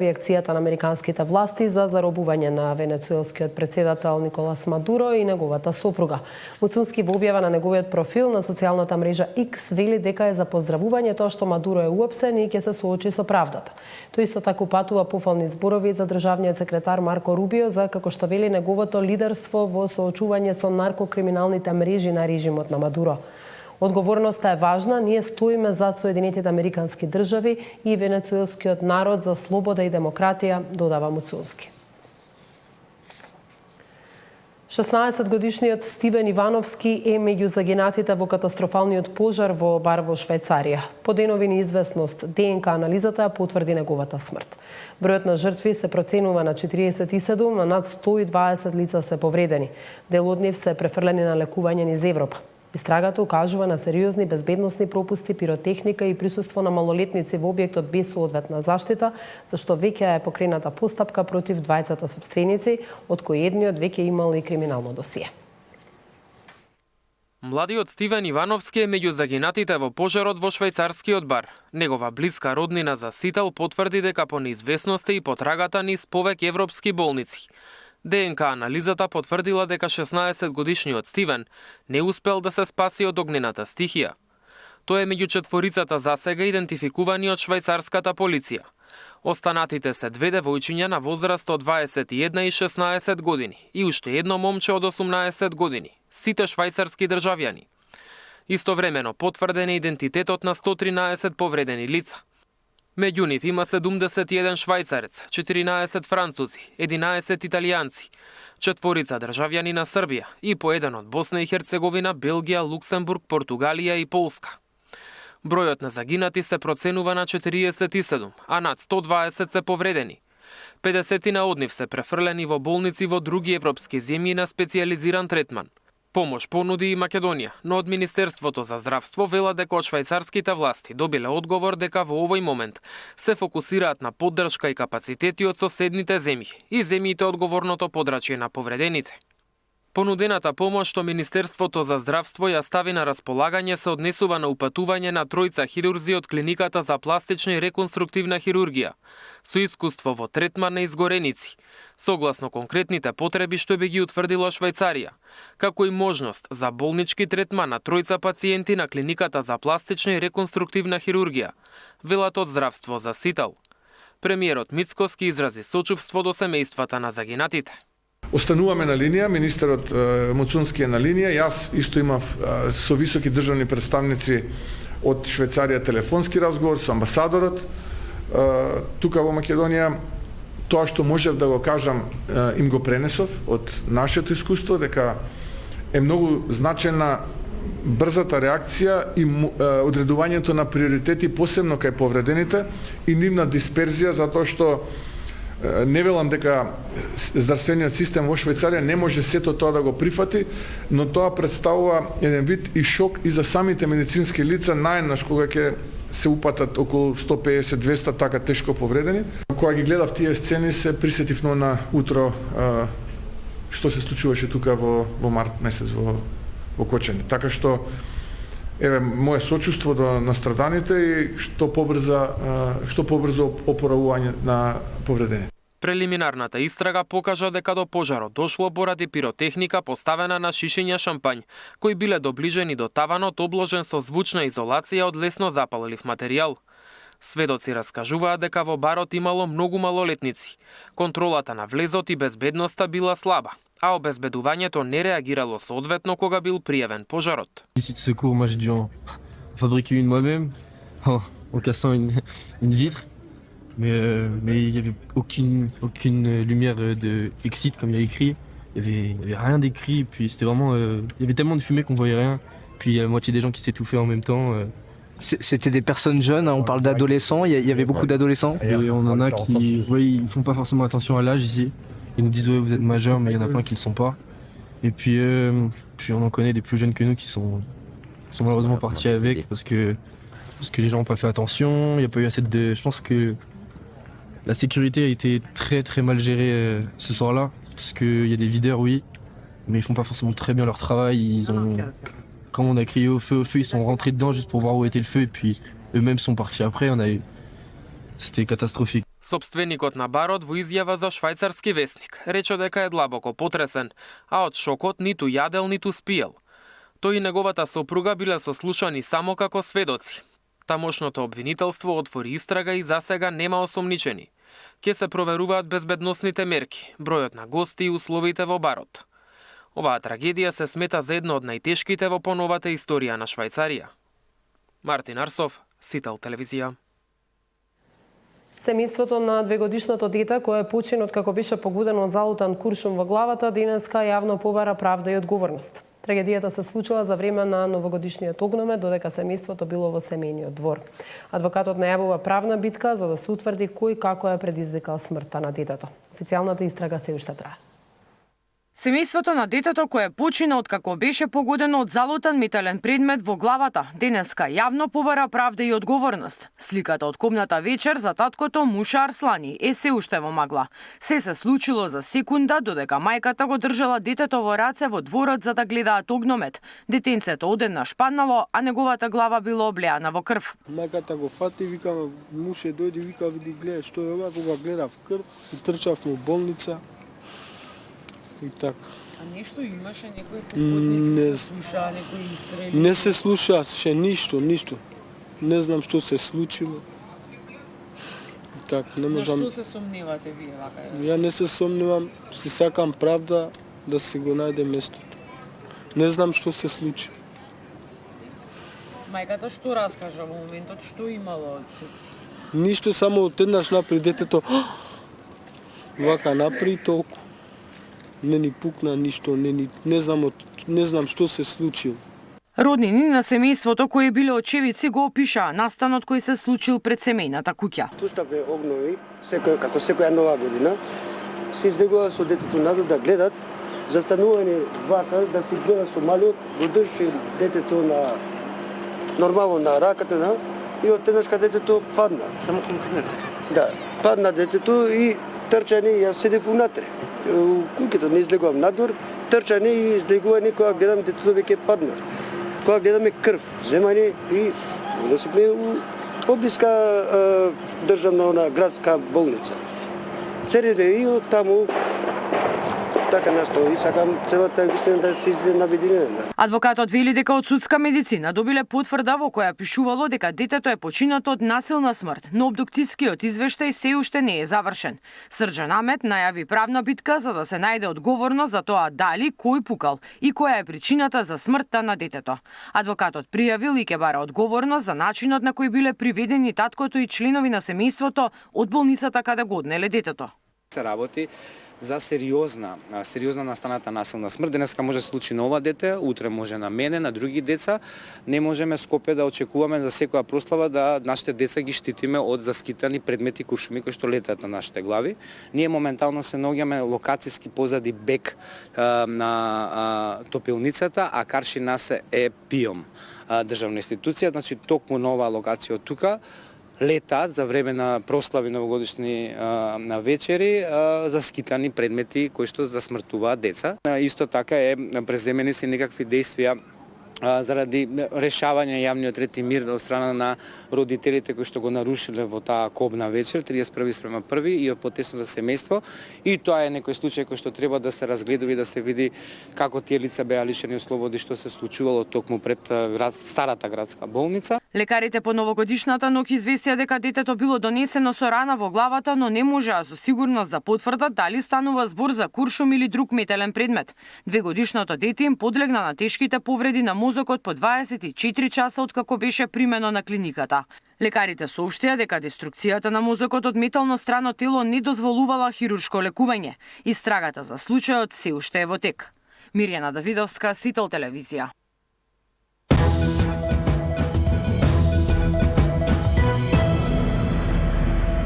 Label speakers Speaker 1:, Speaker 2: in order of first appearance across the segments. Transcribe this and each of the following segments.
Speaker 1: Реакцијата на американските власти за заробување на венецуелскиот председател Николас Мадуро и неговата сопруга. Муцунски во објава на неговиот профил на социјалната мрежа X вели дека е за поздравување тоа што Мадуро е уапсен и ќе се соочи со правдата. Тој исто така упатува пофални зборови за државниот секретар Марко Рубио за, како што вели, неговото лидерство во соочување со наркокриминалните мрежи на режимот на Мадуро. Одговорноста е важна, ние стоиме зад Соединетите американски држави и венецуелскиот народ за слобода и демократија, додава Муцунски. 16-годишниот Стивен Ивановски е меѓу загинатите во катастрофалниот пожар во бар во Швајцарија. По денови неизвестност, ДНК анализата потврди неговата смрт. Бројот на жртви се проценува на 47, а над 120 лица се повредени. Дел од нив се префрлени на лекување низ Европа. Истрагата укажува на сериозни безбедносни пропусти, пиротехника и присуство на малолетници во објектот без соодветна заштита, зашто веќе е покрената постапка против двајцата сопственици, од кои едниот веќе имал и криминално досие.
Speaker 2: Младиот Стивен Ивановски е меѓу загинатите во пожарот во швајцарскиот бар. Негова блиска роднина за Сител потврди дека по неизвестноста и потрагата низ повеќе европски болници. ДНК анализата потврдила дека 16-годишниот Стивен не успел да се спаси од огнената стихија. Тој е меѓу четворицата засега идентификувани од швајцарската полиција. Останатите се две девојчиња на возраст од 21 и 16 години и уште едно момче од 18 години, сите швајцарски државјани. Истовремено потврден е идентитетот на 113 повредени лица. Меѓу нив има 71 швајцарец, 14 французи, 11 италијанци, 4 државјани на Србија и по еден од Босна и Херцеговина, Белгија, Луксембург, Португалија и Полска. Бројот на загинати се проценува на 47, а над 120 се повредени. 50 од нив се префрлени во болници во други европски земји на специјализиран третман. Помош понуди и Македонија, но од Министерството за здравство вела дека од швајцарските власти добиле одговор дека во овој момент се фокусираат на поддршка и капацитети од соседните земји и земјите одговорното подрачје на повредените. Понудената помош што Министерството за здравство ја стави на располагање се однесува на упатување на тројца хирурзи од клиниката за пластична и реконструктивна хирургија, со искуство во третман на изгореници, согласно конкретните потреби што би ги утврдила Швајцарија, како и можност за болнички третман на тројца пациенти на клиниката за пластична и реконструктивна хирургија, велат од здравство за Сител. Премиерот Мицкоски изрази сочувство до семејствата на загинатите.
Speaker 3: Остануваме на линија, министерот Муцунски е на линија, јас исто имав со високи државни представници од Швајцарија телефонски разговор со амбасадорот тука во Македонија. Тоа што можев да го кажам им го пренесов од нашето искуство, дека е многу значајна брзата реакција и одредувањето на приоритети, посебно кај повредените и нивна дисперзија, затоа што не велам дека здравствениот систем во Швајцарија не може сето тоа да го прифати, но тоа представува еден вид и шок и за самите медицински лица наеднаш кога ќе се упатат околу 150-200 така тешко повредени. Кога ги гледав тие сцени се присетивно на утро што се случуваше тука во март месец во Кочани. Така што еве моје сочувство до настраданите и што побрзо опоравување на повредени.
Speaker 2: Прелиминарната истрага покажа дека до пожарот дошло поради пиротехника поставена на шишиња шампањ, кои биле доближени до таванот обложен со звучна изолација од лесно запаллив материјал. Сведоци раскажуваат дека во барот имало многу малолетници. Контролата на влезот и безбедноста била слаба, а обезбедувањето не реагирало соодветно кога бил пријавен пожарот.
Speaker 4: Ici de secours, moi j'ai dû en fabriquer une moi-même en cassant une vitre. Mais il n'y avait aucune lumière de exit comme il y a écrit. Il y avait rien d'écrit. Puis c'était vraiment, il y avait tellement de fumée qu'on voyait rien. Puis il y a la moitié des gens qui s'étouffaient en même temps.
Speaker 5: C'était des personnes jeunes, hein, on parle d'adolescents. Il y avait beaucoup d'adolescents.
Speaker 4: Et on en a qui, ils font pas forcément attention à l'âge ici. Ils nous disent ouais vous êtes majeurs, mais il y en a plein qui le sont pas. Et puis on en connaît des plus jeunes que nous qui sont malheureusement partis avec parce que les gens n'ont pas fait attention. Il n'y a pas eu assez de. Je pense que la sécurité a été très très mal gérée ce soir-là, parce qu'il y a des videurs, oui, mais ils font pas forcément très bien leur travail. Quand on a crié au feu, ils sont rentrés dedans juste pour voir où était le feu, et puis eux-mêmes sont partis après. C'était catastrophique.
Speaker 2: Сопственикот на барот во изјава за швајцарски весник рече дека е длабоко потресен, а од шокот ниту јадел, ниту спиел. Тој и неговата сопруга биле сослушани само како сведоци. Тамошното обвинителство отвори истрага и засега нема осомничени. Ке се проверуваат безбедносните мерки, бројот на гости и условите во барот. Оваа трагедија се смета за една од најтешките во поновата историја на Швајцарија. Мартин Арсов, Сител телевизија.
Speaker 1: Семејството на двегодишното дете, кое е почино како беше погодено од залутан куршум во главата, денеска јавно побара правда и одговорност. Трагедијата се случила за време на новогодишниот огномет, додека семејството било во семејниот двор. Адвокатот најавува правна битка за да се утврди кој како е предизвикал смртта на детето. Официјалната истрага се уште трае.
Speaker 6: Семејството на детето кое почина откако беше погодено од залутан метален предмет во главата, денеска јавно побара правда и одговорност. Сликата од кобната вечер за таткото Муша Арслани е се уште во магла. Се случило за секунда додека мајката го држала детето во раце во дворот за да гледаат огномет. Детенцето одеднаш паднало, а неговата глава било облеана во крв.
Speaker 7: Мајката го фати, викам, Муше дојде, вика, види, гледа што е ова, кога гледав крв, и трчавме во болница. И така.
Speaker 8: А нешто имаше, некои попутници се слушаа, некои истрели?
Speaker 7: Не се слушаше ништо. Не знам што се случило. И така, не можам.
Speaker 8: На што се сомневате вие вака?
Speaker 7: Ја не се сомневам, си сакам правда да се го најде местото. Не знам што се случи.
Speaker 8: Мајката што раскажа во моментот, што имало?
Speaker 7: Ништо, само одеднаш напри детето. Вака напри толку. Не ни пукна ништо, не знам што се случило.
Speaker 6: Роднини на семејството кои биле очевидци го опишаа настанот кој се случил пред семејната куќа.
Speaker 9: Пуштавме огнови, како секоја нова година, се излегува со детето надвор да гледат, застанувани вака да се гледа со малиот, го држи детето на нормално на раката, и одеднаш детето падна.
Speaker 10: Само конкретно.
Speaker 9: Да, падна детето и трчани, јас седев унатре. Куќата не излегувам надвор, трчани и излегувани кога гледам детето веќе падна. Кога гледаме крв, земани и носиме поблиска државна градска болница. Седите и од таму така настави, сакам целата вистина да се изнаведена.
Speaker 6: Адвокатот вели дека од судска медицина добиле потврда во која пишувало дека детето е починато од насилна смрт, но обдуктискиот извештај се уште не е завршен. Срџан Амет најави правна битка за да се најде одговорност за тоа дали кој пукал и која е причината за смртта на детето. Адвокатот пријавил и ќе бара одговорност за начинот на кој биле приведени таткото и членови на семејството од болницата каде го однеле детето.
Speaker 10: Се работи за сериозна настаната насилна смрт. Денеска може да се случи на ова дете, утре може на мене, на други деца. Не можеме Скопје да очекуваме за секоја прослава да нашите деца ги штитиме од заскитани предмети куршуми кои што летаат на нашите глави. Ние моментално се наоѓаме локацијски позади бек на топилницата, а карши нас е ПИОМ, државна институција, значи токму на оваа локација од тука летаат за време на прослави новогодишни на вечери за скитани предмети кои што засмртуваат деца. Исто така е преземени се некакви действија заради решавање јавниот ред и мир од страна на родителите кои што го нарушиле во таа кобна вечер 31/1 и од потесното семејство, и тоа е некој случај кој што треба да се разгледува и да се види како тие лица беа лишени од слобода и што се случувало токму пред старата градска болница.
Speaker 6: Лекарите по новогодишната ноќ известија дека детето било донесено со рана во главата, но не можеа со сигурност да потврдат дали станува збор за куршум или друг метален предмет. Двегодишното дете им подлегна на тешките повреди на мозокот по 24 часа откако беше примено на клиниката. Лекарите соопштија дека деструкцијата на мозокот од метално страно тело не дозволувала хируршко лекување. Истрагата за случајот се уште е во тек. Мирјана Давидовска, Сител телевизија.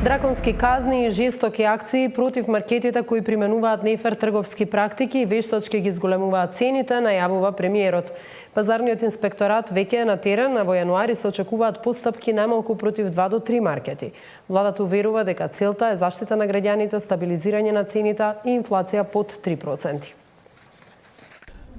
Speaker 1: Драконски казни и жестоки акции против маркетите кои применуваат нефер трговски практики и вештачки ги зголемуваат цените, најавува премиерот. Пазарниот инспекторат веќе е на терен, а во јануари се очекуваат постапки најмалку против 2 до 3 маркети. Владата уверува дека целта е заштита на граѓаните, стабилизирање на цените и инфлација под 3%.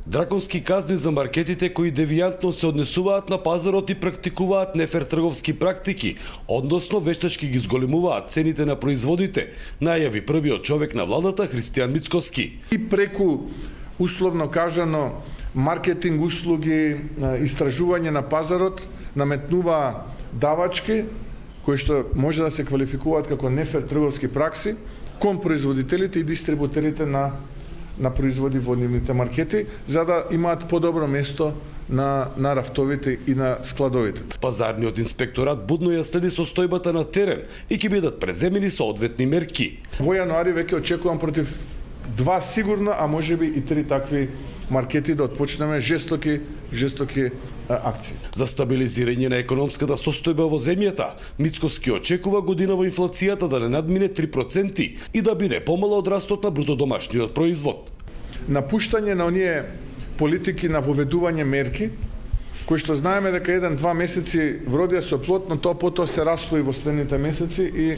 Speaker 11: Драконски казни за маркетите кои девијантно се однесуваат на пазарот и практикуваат нефер трговски практики, односно вештачки ги зголемуваат цените на производите, најави првиот човек на владата Христијан Мицкоски.
Speaker 3: И преку, условно кажано, маркетинг услуги, истражување на пазарот, наметнува давачки, кои што може да се квалификуваат како нефер трговски пракси, кон производителите и дистрибутерите на производи во нивните маркети, за да имаат подобро место на рафтовите и на складовите.
Speaker 11: Пазарниот инспекторат будно ја следи состојбата на терен и ќе бидат преземени соодветни мерки.
Speaker 3: Во јануари веќе очекувам против 2 сигурно, а можеби и 3 такви маркети да отпочнеме жестоки акции.
Speaker 11: За стабилизирање на економската состојба во земјата, Мицкоски очекува годинава инфлацијата да не надмине 3% и да биде помала од растот на брутодомашниот производ.
Speaker 3: Напуштање на оние политики на воведување мерки, кои што знаеме дека 1-2 месеци вродија со плод, но тоа потоа се растои во следните месеци и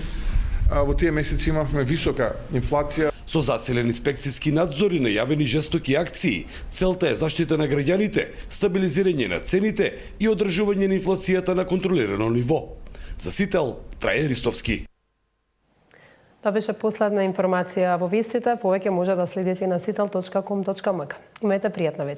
Speaker 3: во тие месеци имавме висока инфлација.
Speaker 11: Со засилен инспекцијски надзор и најавени жестоки акции, целта е заштита на граѓаните, стабилизирање на цените и одржување на инфлацијата на контролирано ниво. За Сител, Трајан Ристовски.
Speaker 1: Тоа беше последна информација во вестите. Повеќе може да следите на sitel.com.mk. Имајте пријатна вечер.